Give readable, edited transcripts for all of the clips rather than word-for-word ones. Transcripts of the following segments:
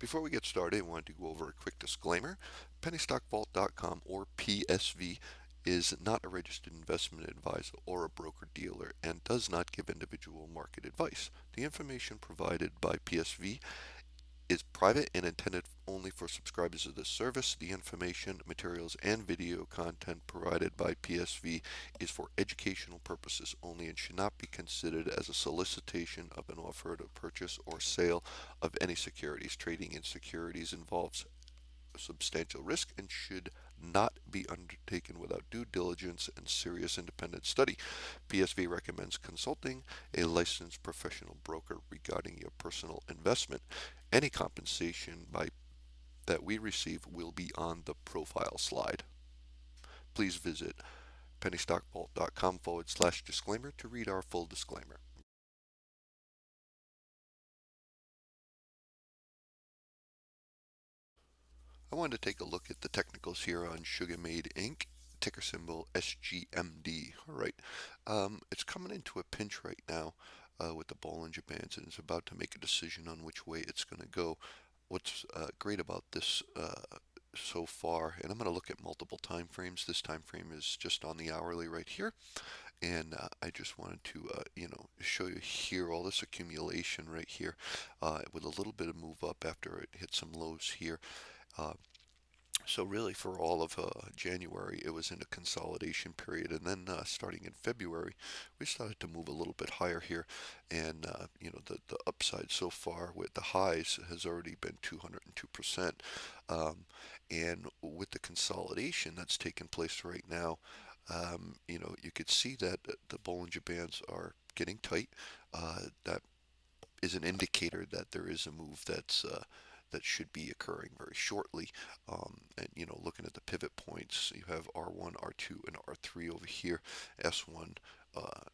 Before we get started, I wanted to go over a quick disclaimer. PennyStockVault.com, or PSV, is not a registered investment advisor or a broker-dealer and does not give individual market advice. The information provided by PSV is private and intended only for subscribers of this service. The information, materials, and video content provided by PSV is for educational purposes only and should not be considered as a solicitation of an offer to purchase or sale of any securities. Trading in securities involves substantial risk and should not be undertaken without due diligence and serious independent study. PSV recommends consulting a licensed professional broker regarding your personal investment. Any compensation that we receive will be on the profile slide. Please visit pennystockvault.com/disclaimer to read our full disclaimer. I wanted to take a look at the technicals here on Sugarmade Inc., ticker symbol SGMD. All right, it's coming into a pinch right now with the Bollinger Bands, and it's about to make a decision on which way it's going to go. What's great about this so far, and I'm going to look at multiple time frames. This time frame is just on the hourly right here, and I just wanted to show you here all this accumulation right here with a little bit of move up after it hit some lows here. So really for all of January, it was in a consolidation period, and then starting in February, we started to move a little bit higher here, and the upside so far with the highs has already been 202%, and with the consolidation that's taken place right now, you could see that the Bollinger Bands are getting tight. That is an indicator that there is a move that should be occurring very shortly. And looking at the pivot points, you have R1, R2, and R3 over here. S1,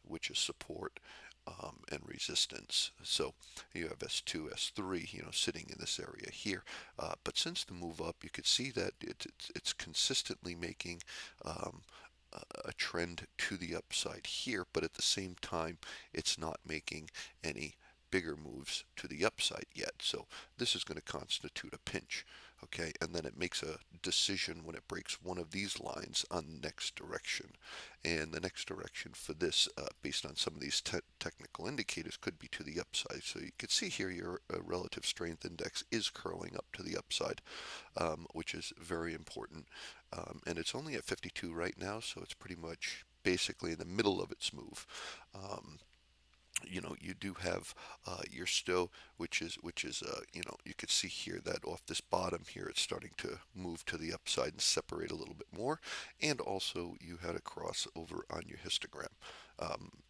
which is support and resistance. So you have S2, S3, sitting in this area here. But since the move up, you could see that it's consistently making a trend to the upside here, but at the same time, it's not making any bigger moves to the upside yet. So this is going to constitute a pinch, okay? And then it makes a decision when it breaks one of these lines on the next direction. And the next direction for this, based on some of these technical indicators, could be to the upside. So you can see here your relative strength index is curling up to the upside, which is very important. And it's only at 52 right now, so it's pretty much basically in the middle of its move. You do have your stow, which is you could see here that off this bottom here, it's starting to move to the upside and separate a little bit more. And also you had a crossover on your histogram.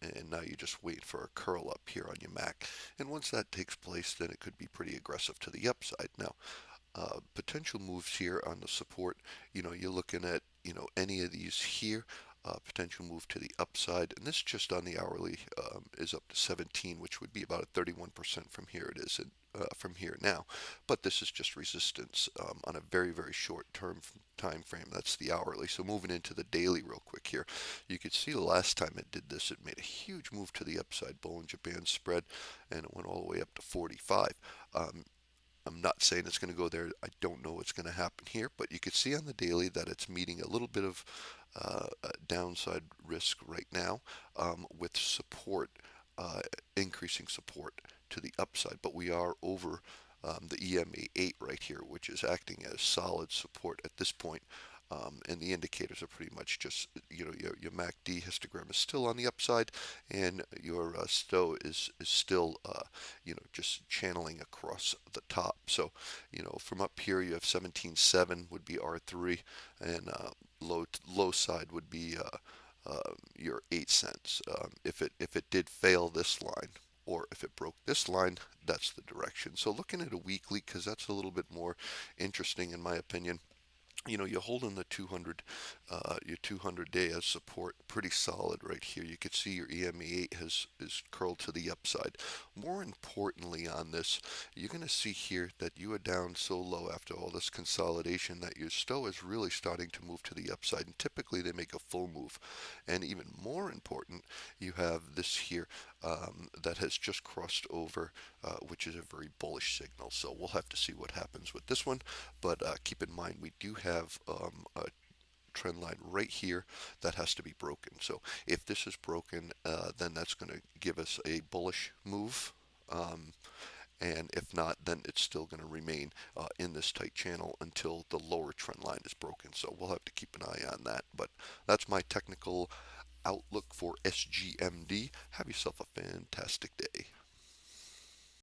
And now you're just waiting for a curl up here on your Mac. And once that takes place, then it could be pretty aggressive to the upside. Now, potential moves here on the support, you're looking at, any of these here. Potential move to the upside, and this just on the hourly is up to 17, which would be about a 31% from here it is from here now. But this is just resistance on a very, very short term time frame. That's the hourly. So moving into the daily real quick here, you could see the last time it did this, it made a huge move to the upside. Bollinger Band spread, and it went all the way up to 45. I'm not saying it's going to go there. I don't know what's going to happen here, but you can see on the daily that it's meeting a little bit of downside risk right now, with support, increasing support to the upside. But we are over the EMA 8 right here, which is acting as solid support at this point. And the indicators are pretty much just, your MACD histogram is still on the upside, and your stow is still, just channeling across the top. So, from up here you have 17.7 would be R3, and low side would be your 8 cents. If it did fail this line, or if it broke this line, that's the direction. So looking at a weekly, because that's a little bit more interesting in my opinion. You're holding the 200, your 200-day as support pretty solid right here. You can see your EMA 8 is curled to the upside. More importantly on this, you're going to see here that you are down so low after all this consolidation that your stow is really starting to move to the upside. And typically they make a full move. And even more important, you have this here. that has just crossed over, which is a very bullish signal. So we'll have to see what happens with this one. But keep in mind, we do have a trend line right here that has to be broken. So if this is broken, then that's going to give us a bullish move. And if not, then it's still going to remain in this tight channel until the lower trend line is broken. So we'll have to keep an eye on that. But that's my technical outlook for SGMD. Have yourself a fantastic day.